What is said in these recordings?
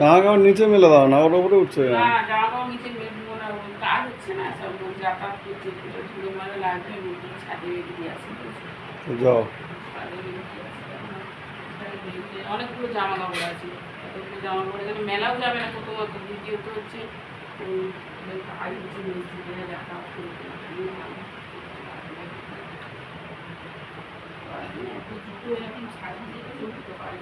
জামা কাপড় নিচে মেলে দাও না, ওর উপরে উঠছে কেন? না জামা কাপড় নিচে মেলবো না, কাজ হচ্ছে না, সব যাতায়াত করছে, ধুলো মারা লাগবে, ছাদে রেখে দিয়ে আসে। যাও। অনেকগুলো জামা কাপড় আছে, অনেকগুলো জামা কাপড় এখানে মেলাও যাবে না প্রথমত, দ্বিতীয়ত হচ্ছে কাজ হচ্ছে, মিস্ত্রিরা যাতায়াত করছে, জুতো এরকম সাজিয়ে চলতে পারি।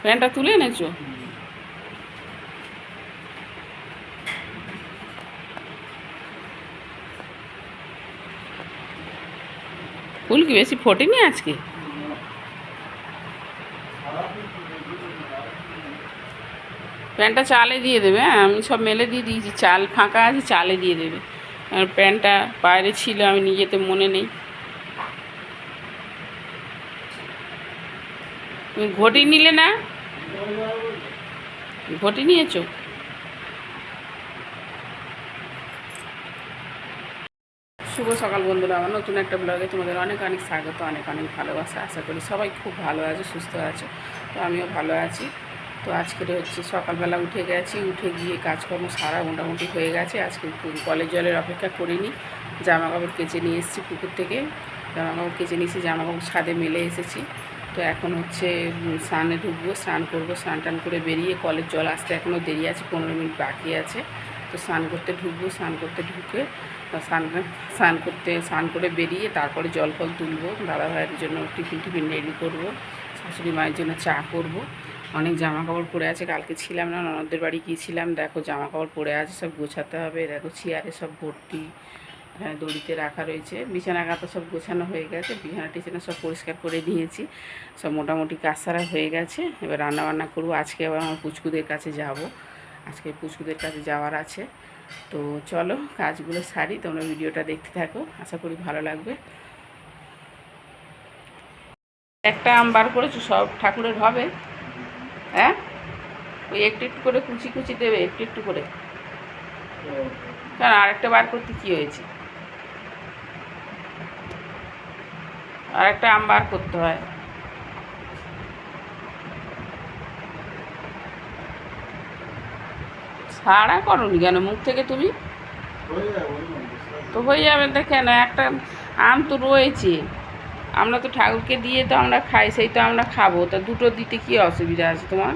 প্যান্টটা তুলে এনেছো? ফুল কি বেশি ফোটেনি আজকে? প্যান্টটা চালে দিয়ে দেবে, হ্যাঁ আমি সব মেলে দিয়ে দিয়েছি, চাল ফাঁকা আছে, চালে দিয়ে দেবে। আর প্যান্টটা বাইরে ছিল, আমি নিজেতে মনে নেই। তুমি ঘটি নিলে না? ঘটি নিয়েছো? শুভ সকাল বন্ধুরা, আমার নতুন একটা ব্লগে তোমাদের অনেক অনেক স্বাগত, অনেক অনেক ভালোবাসা। আশা করি সবাই খুব ভালো আছে, সুস্থ আছে। তো আমিও ভালো আছি। তো আজকের হচ্ছে সকালবেলা উঠে গেছি, উঠে গিয়ে কাজকর্ম সারা মোটামুটি হয়ে গেছে। আজকে কলের জলের অপেক্ষা করিনি, জামা কাপড় কেচে নিয়ে এসেছি পুকুর থেকে, জামা কাপড় কেচে নিয়েছি, জামা কাপড় ছাদে মেলে এসেছি। তো এখন হচ্ছে স্নানে ঢুকবো, স্নান করবো, স্নান টান করে বেরিয়ে, কলের জল আসতে এখনও দেরি আছে, 15 মিনিট বাকি আছে। তো স্নান করতে ঢুকবো, স্নান করতে ঢুকে স্নান করে বেরিয়ে তারপরে জল ফল তুলবো, দাদাভাইয়ের জন্য টিফিন রেডি করবো, শাশুড়ি মায়ের জন্য চা করব। অনেক জামা কাপড় পরে আছে, কালকে ছিলাম না, ননদদের বাড়ি গিয়েছিলাম, দেখো জামা কাপড় পরে আছে, সব গোছাতে হবে। দেখো চেয়ারে সব ভর্তি, হ্যাঁ দড়িতে রাখা রয়েছে। বিছানা কাঁথা সব গোছানো হয়ে গেছে, বিছানা টিছানা সব পরিষ্কার করে নিয়েছি, সব মোটামুটি কাজ সারা হয়ে গেছে। এবার রান্নাবান্না করবো। আজকে আবার আমার পুচকুদের কাছে যাব, আজকে পুচকুদের কাছে যাওয়ার আছে। তো চলো কাজগুলো সারি, তোমরা ভিডিওটা দেখতে থাকো, আশা করি ভালো লাগবে। একটা আম বার করেছো, সব ঠাকুরের হবে? হ্যাঁ, ওই একটু একটু করে কুচি কুচি দেবে, একটু একটু করে। কারণ আরেকটা বার করতে কী হয়েছে? আরেকটা আম বার করতে হয়। ছাড়া করনি কেন মুখ থেকে তুমি? তো হয়ে যাবে তা কেন, একটা আম তো রয়েছে, আমরা তো ঠাকুরকে দিয়ে তো আমরা খাই, সেই তো আমরা খাবো, তা দুটো দিতে কী অসুবিধা আছে তোমার?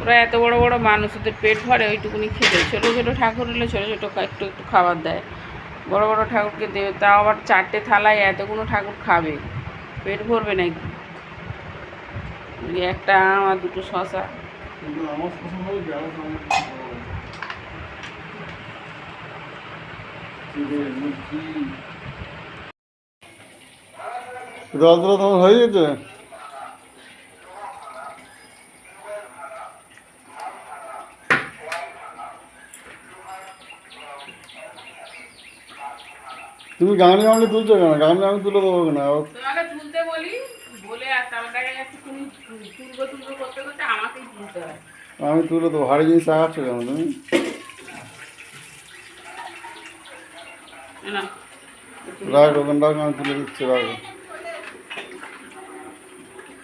ওরা এত বড় বড় মানুষ, ওদের পেট ভরে ওইটুকুনি খেতে। ছোটো ছোটো ঠাকুর হলে ছোটো ছোটো একটু একটু খাবার দেয়, বড় বড় ঠাকুরকে দেবে, তাও আবার 4টে থালায় এতগুলো ঠাকুর খাবে, পেট ভরবে নাকি? একটা আম আর দুটো শশা। জল তোলা তোমার হয়ে গেছে? তুমি গামলি গামলি তুলছো কেন? গামলি আমি তুলে দেবো কেন? তোমাকে তুলতে বলি, বলে আর তারপর দেখা যাচ্ছে তুমি তুলবো করতে করতে আমাকেই তুলতে হয়। আমি তুলে দেবো, ভারী জিনিস আগাচ্ছ কেন তুমি? না রাখ ওখানে রাখ, আমি তুলে দিচ্ছি, রাখো।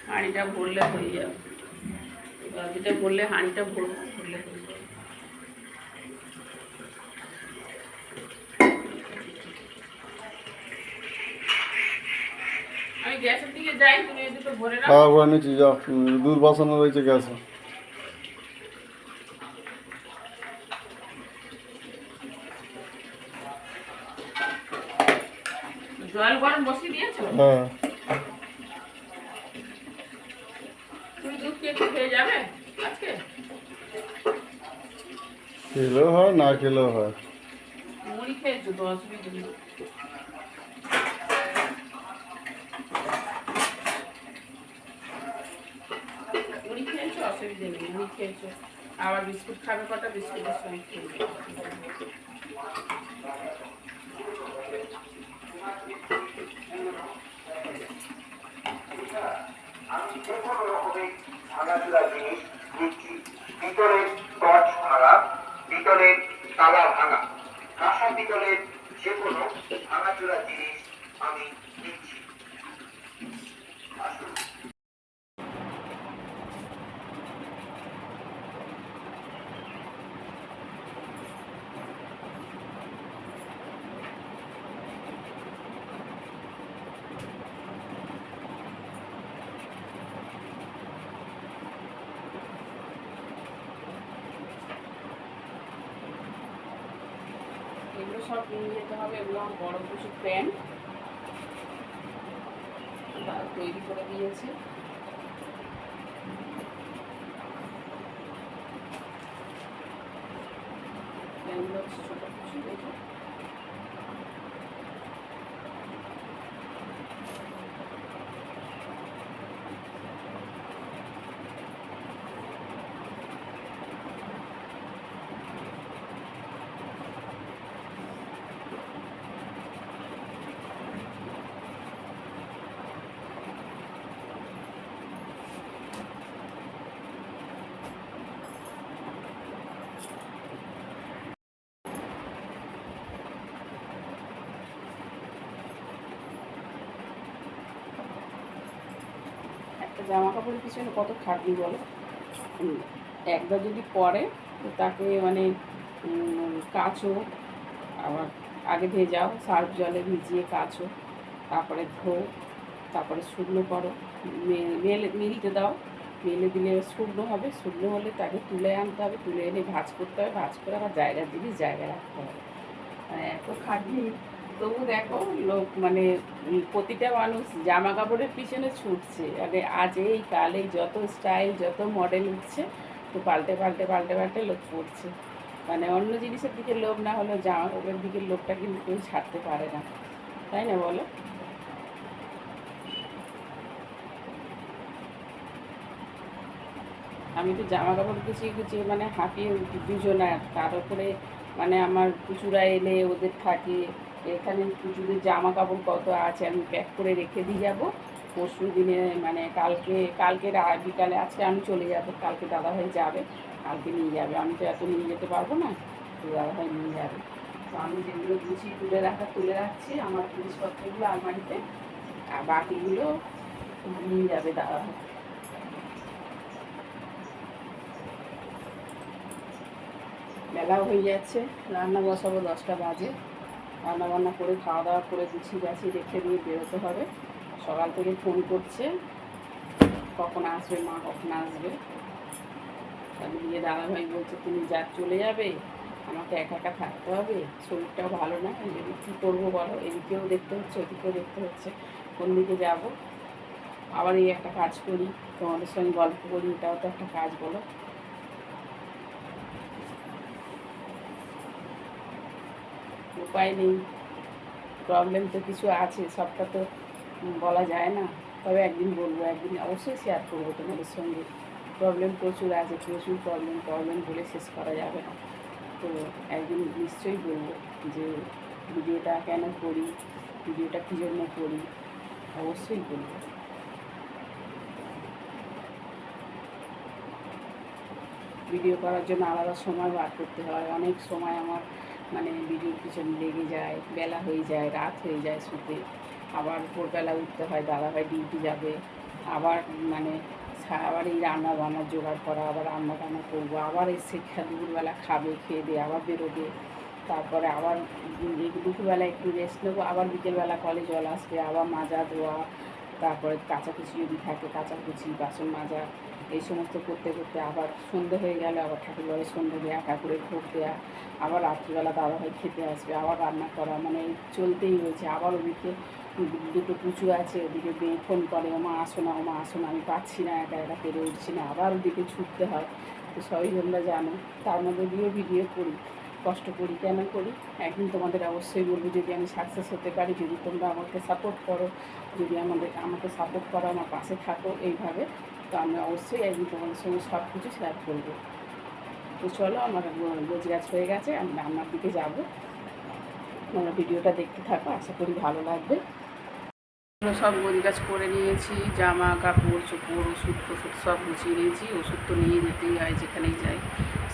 হাঁড়িটা ভরলে হয়ে যাবে, বালতিটা ভরলে হাঁড়িটা ভরলে হয়ে যাবে। আমি গ্যাসের দিকে যাই, তুমি এই দুটো ভরে রাখো। খাওয়া ভরে নিচ্ছি, যাও। দুধ বসানো রয়েছে গ্যাসে। জল গরম বসিয়ে দিয়েছো? হ্যাঁ। তুমি দুধ কি একটু খেয়ে যাবে আজকে? খেলেও হয়, না খেলেও হয়। মুড়ি খেয়েছো তো, অসুবিধা নেই। মুড়ি খেয়েছো, অসুবিধা নেই, মুড়ি খেয়েছো। আবার বিস্কুট খাবে কটা, বিস্কুটের সঙ্গে খেয়ে ভাঙাচোরা জিনিস দিচ্ছি। পিতলের টর্চ ভাঙা, পিতলের তালা ভাঙা, কাঁসা পিতলের যে কোনো ভাঙাচোরা জিনিস আমি দিচ্ছি। আসুন। এগুলো সব নিয়ে যেতে হবে। এগুলো আমার বড় কিছু প্যান্ট তৈরি করে দিয়েছে। প্যান্টগুলো হচ্ছে ছোটো কিছু দেখো। একটা জামা কাপড়ের পিছনে কত খাটনি বলো। একবার যদি পরে তো তাকে মানে কাচো, আবার আগে ভেজাও, সার্ফ জলে ভিজিয়ে কাচো, তারপরে ধো, তারপরে শুকনো করো, মিলতে দাও, মেলে দিলে শুকনো হবে। শুকনো হলে তাকে তুলে আনতে হবে, তুলে এনে ভাঁজ করতে হবে, ভাঁজ করে আবার জায়গায় জিনিস জায়গায় রাখতে হবে। মানে এত খাটনি, তবু দেখো লোক মানে প্রতিটা মানুষ জামা কাপড়ের পিছনে ছুটছে। মানে আজ এই কাল এই যত স্টাইল যত মডেল উঠছে, তো পাল্টে পাল্টে পাল্টে পাল্টে লোক পড়ছে। মানে অন্য জিনিসের দিকে লোভ না হলেও জামা কাপড়ের দিকে লোভটা কিন্তু কেউ ছাড়তে পারে না, তাই না বলো? আমি তো জামা কাপড় গুছিয়ে গুছিয়ে মানে হাঁপিয়ে উঠি দুজনার, তার উপরে মানে আমার কুচুরা এলে ওদের থাকে। এখানে কুচুদের জামা কাপড় কত আছে, আমি প্যাক করে রেখে দিয়ে যাবো। পরশু দিনে মানে কালকে বিকালে, আজকে আমি চলে যাব, কালকে দাদাভাই যাবে, কালকে নিয়ে যাবে। আমি তো এত নিয়ে যেতে পারবো না, তো দাদাভাই নিয়ে যাবে। তো আমি যেগুলো গুছিয়ে তুলে রাখছি আমার জিনিসপত্রগুলো আলমারিতে, আর বাকিগুলো নিয়ে যাবে দাদাভাই। বেলাও হয়ে যাচ্ছে, রান্না বসাবো 10টা বাজে। রান্না বান্না করে খাওয়া দাওয়া করে গুছিয়ে গাছিয়ে রেখে দিয়ে বেরোতে হবে। সকাল থেকে ফোন করছে কখন আসবে মা, কখন আসবে। তাহলে গিয়ে দাদাভাই বলছে তুমি চলে যাবে, আমাকে একা একা থাকতে হবে, শরীরটাও ভালো না, এই জন্য কী করবো বলো, এদিকেও দেখতে হচ্ছে ওদিকেও দেখতে হচ্ছে, কোন দিকে যাবো। আবার এই একটা কাজ করি, তোমাদের সঙ্গে গল্প করি, এটাও তো একটা কাজ বলো। উপায় নেই, প্রবলেম তো কিছু আছে, সবটা তো বলা যায় না। তবে একদিন বলবো, একদিন অবশ্যই শেয়ার করবো তোমাদের সঙ্গে। প্রবলেম প্রচুর আছে, প্রচুর প্রবলেম বলে শেষ করা যাবে না। তো একদিন নিশ্চয়ই বলবো যে ভিডিওটা কেন করি, ভিডিওটা কী জন্য করি, অবশ্যই বলবো। ভিডিও করার জন্য আলাদা সময় বার করতে হয়, অনেক সময় আমার মানে ভিডিওর পিছনে লেগে যায়, বেলা হয়ে যায়, রাত হয়ে যায় শুতে। আবার ভোরবেলা উঠতে হয়, দাদাভাই ডিউটি যাবে, আবার মানে আবার এই রান্না বান্নার জোগাড় করা, আবার রান্না বান্না করবো, আবার এসে দুপুরবেলা খাবে, খেয়ে দিয়ে আবার বেরোবে। তারপরে আবার দুপুরবেলা একটু রেস্ট নেবো, আবার বিকেলবেলা কলে জল আসবে, আবার মাজা ধোয়া, তারপরে কাচাকুচি যদি থাকে কাচাকুচি, বাসন মাজা, এই সমস্ত করতে করতে আবার সন্ধে হয়ে গেলে আবার ঠাকুরবাড়ির সন্ধে দেওয়া, ঠাকুরের ভোগ দেওয়া, আবার রাত্রিবেলা দাদাভাই খেতে আসবে, আবার রান্না করা, মানে চলতেই রয়েছে। আবার ওদিকে দুটো পুচু আছে, ওদিকে মেয়ে ফোন করে ওমা আসো না, ওমা আসো না, আমি পাচ্ছি না, একা একা পেরে উঠছি না, আবার ওদিকে ছুটতে হয়। তো সবই তোমরা জানো, তার মধ্যে দিয়েও ভিডিও করি, কষ্ট করি কেন করি, একদিন তোমাদের অবশ্যই বলবো। যদি আমি সাকসেস হতে পারি, যদি তোমরা আমাকে সাপোর্ট করো, যদি আমাকে সাপোর্ট করো, আমার পাশে থাকো এইভাবে, তো আমি অবশ্যই একদিন তোমাদের সঙ্গে সব কিছু শেয়ার করবো। তো চলো, আমার গোছগাছ হয়ে গেছে, আমি রান্নার দিকে যাবো। তোমরা ভিডিওটা দেখতে থাকো, আশা করি ভালো লাগবে। সব গোছগাছ করে নিয়েছি, জামা কাপড় চোপড় ওষুধ টষুধ সব গুছিয়ে নিয়েছি। ওষুধ তো নিয়ে যেতেই হয় যেখানেই যাই,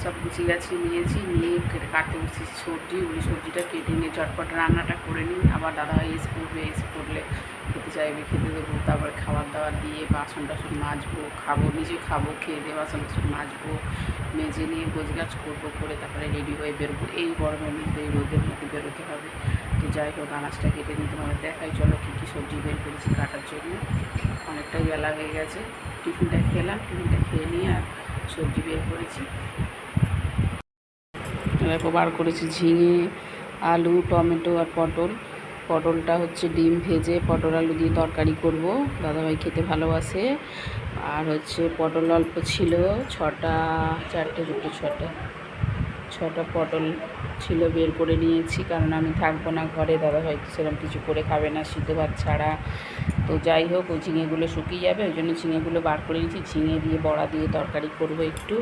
সব গুছিয়ে গাছিয়ে নিয়েছি। নিয়ে কাটতে বসেছি সবজি, ওই সবজিটা কেটে নিয়ে চটপট রান্নাটা করে নিই। আবার দাদাভাই এসে পড়বে, এসে পড়লে খেতে চাইবে, খেতে দেবো। তারপরে খাবার দাবার দিয়ে বাসন টাসন মাজবো, খাবো, নিজে খাবো, খেয়ে দিয়ে বাসন টাসন মাজবো, মেজে নিয়ে গোছগাছ করবো, করে তারপরে রেডি হয়ে বেরোবো। এই গরমের মধ্যে এই রোদের মধ্যে বেরোতে হবে। তো যাই হোক, আনাজটা কেটে নিতে হবে। দেখাই চলো কী কী সবজি বের করেছি কাটার জন্য। অনেকটাই বেলা হয়ে গেছে। টিফিনটা খেলাম, টিফিনটা খেয়ে নিয়ে আর সবজি বের করেছি। দেখো বার করেছি ঝিঙে, আলু, টমেটো আর পটল। পটলটা হচ্ছে ডিম ভেজে পটল আলু দিয়ে তরকারি করব, দাদাভাই খেতে ভালোবাসে। আর হচ্ছে পটল অল্প ছিল, ছটা পটল ছিল, বের করে নিয়েছি। কারণ আমি থাকবো না ঘরে, দাদাভাই তো সেরকম কিছু করে খাবে না সিদ্ধ ভাত ছাড়া। তো যাই হোক, ওই ঝিঙেগুলো শুকিয়ে যাবে, ওই জন্য ঝিঙেগুলো বার করে নিয়েছি। ঝিঙে দিয়ে বড়া দিয়ে তরকারি করব একটু।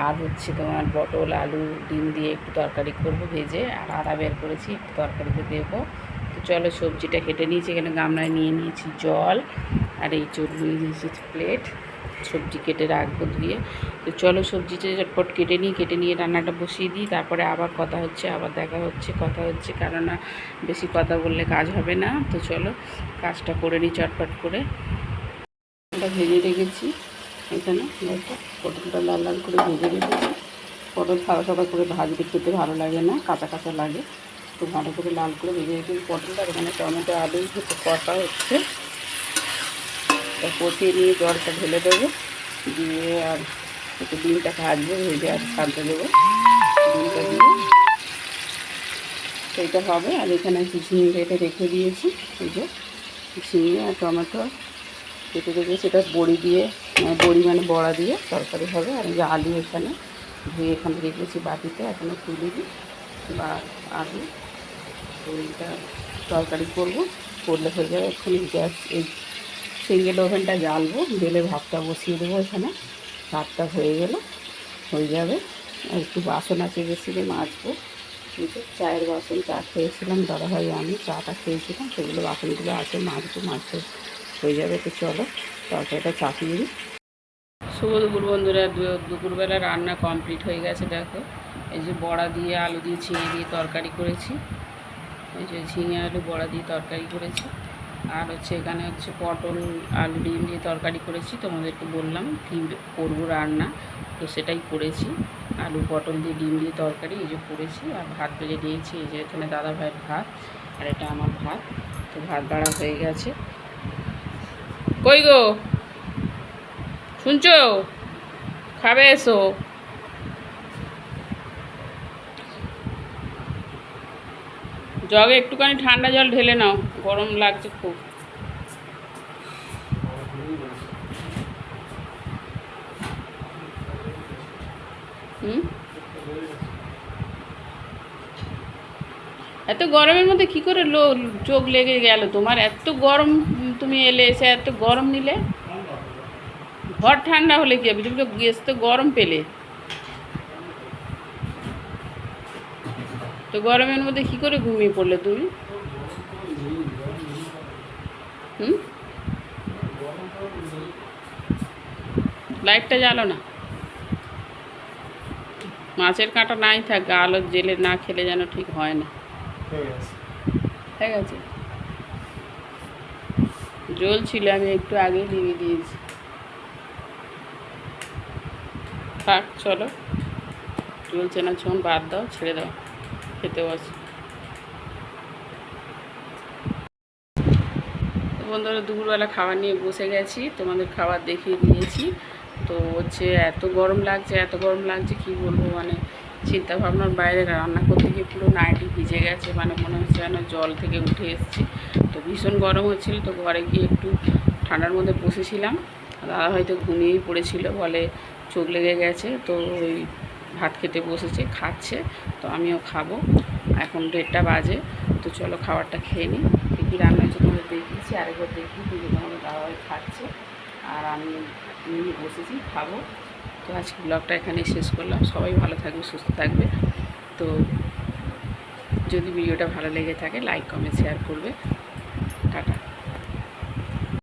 আর হচ্ছে তোমার পটল আলু ডিম দিয়ে একটু তরকারি করব ভেজে। আর আদা বের করেছি, একটু তরকারিতে দেবো। তো চলো সবজিটা কেটে নিয়েছি, এখানে গামলায় নিয়ে নিয়েছি জল, আর এই নিয়ে নিয়েছি প্লেট, সবজি কেটে রাখবো ধুয়ে। তো চলো সবজিটা ঝটপট কেটে নিয়ে রান্নাটা বসিয়ে দিই। তারপরে আবার দেখা হচ্ছে, কারণ বেশি কথা বললে কাজ হবে না। তো চলো কাজটা করে নিই চটপট করে। ওটা ভেজে রেখেছি এখানে, দেখো পটলটা লাল লাল করে ভেজে রেখেছি। পটল সাদা করে ভাজতে খেতে ভালো লাগে না, কাঁচা কাঁচা লাগে। তো ভালো করে লাল করে ভেজে রেখেছি পটলটা। এখানে টমেটো আলু কষা হচ্ছে, কষিয়ে নিয়ে জলটা ঢেলে দেবো, দিয়ে আর একটু ডিমটা ভাজবো, ভেজে আর ছাড়তে দেবো। ডিমটা দিয়ে সেইটা হবে। আর এখানে ঝিঙে কেটে রেখে দিয়েছি, এই যে ঝিঙে আর টমেটো কেটে রেখে সেটা বড়ি মানে বড়া দিয়ে তরকারি হবে। আর এই যে আলু এখানে ধুয়ে এখানে রেখেছি বাটিতে, এখনও তুলিনি, বা আলু এইটা তরকারি করলে হয়ে যাবে। এক্ষুনি গ্যাস এই সিঙ্গেল ওভেনটা জ্বালবো, জ্বেলে ভাতটা বসিয়ে দেবো এখানে। ভাতটা হয়ে যাবে। আর একটু বাসন আছে বেশি মাজবো, কিন্তু চায়ের বাসন, চা খেয়েছিলাম দাদাভাই আমি চাটা খেয়েছিলাম, সেগুলো বাসনগুলো আছে মাজতে হয়ে যাবে। তো চলো তরকারিটা চাপিয়ে দিই। শুভ দুপুর বন্ধুরা, দুপুরবেলা রান্না কমপ্লিট হয়ে গেছে। দেখো এই যে বড়া দিয়ে আলু দিয়ে ঝিঙে দিয়ে তরকারি করেছি, এই যে ঝিঙে আলু বড়া দিয়ে তরকারি করেছি। আর হচ্ছে এখানে হচ্ছে পটল আলু ডিম দিয়ে তরকারি করেছি, তোমাদেরকে বললাম কী করবো রান্না, তো সেটাই করেছি। আলু পটল দিয়ে ডিম দিয়ে তরকারি এই যে করেছি। আর ভাত বেড়ে দিয়েছি, এই যে এখানে দাদা ভাইয়ের ভাত আর এটা আমার ভাত। তো ভাত বাড়া হয়ে গেছে। কই গো শুনছো, খাবে এসো। জগে একটুখানি ঠান্ডা জল ঢেলে নাও, গরম লাগছে খুব। এত গরমের মধ্যে কি করে চোখ লেগে গেল তোমার? এত গরম, তুমি এসে এত গরম নিলে। ঘর ঠান্ডা হলে কি হবে, তুমি তো গেছ তো গরম পেলে। তো গরমের মধ্যে কি করে ঘুমিয়ে পড়লে তুমি? লাইটটা জ্বালো না, মাছের কাঁটা নাই থাক, আলো জেলে না খেলে যেন ঠিক হয় না। ঠিক আছে, জল ছিল, আমি একটু আগে দিয়ে দিয়েছি। থাক চলো, চলছে না যখন বাদ দাও, ছেড়ে দাও, খেতে বসো। বন্ধুরা দুপুরবেলা খাবার নিয়ে বসে গেছি, তোমাদের খাবার দেখিয়ে দিয়েছি। তো হচ্ছে এত গরম লাগছে কি বলবো, মানে চিন্তা ভাবনার বাইরে। রান্না করতে গিয়ে পুরো নাইটি ভিজে গেছে, মানে মনে হচ্ছে যেন জল থেকে উঠে এসেছি। তো ভীষণ গরম হচ্ছিলো। তো ঘরে গিয়ে একটু ঠান্ডার মধ্যে বসেছিলাম, দাদা হয়তো ঘুমিয়েই পড়েছিল, বলে চোখ লেগে গেছে। তো ওই ভাত খেতে বসেছে, খাচ্ছে। তো আমিও খাবো, এখন 1:30 বাজে। তো চলো খাবারটা খেয়ে নিই। কী রান্না হয়েছে তোমাদের দেখিয়েছি, আরেকবার দেখিয়ে কিন্তু তোমাদের দাদাভাই খাচ্ছে আর আমি নিয়ে বসেছি, খাবো। তো আজকে ব্লগটা এখানেই শেষ করলাম। সবাই ভালো থাকবে, সুস্থ থাকবে। তো যদি ভিডিওটা ভালো লেগে থাকে লাইক কমেন্ট শেয়ার করবে।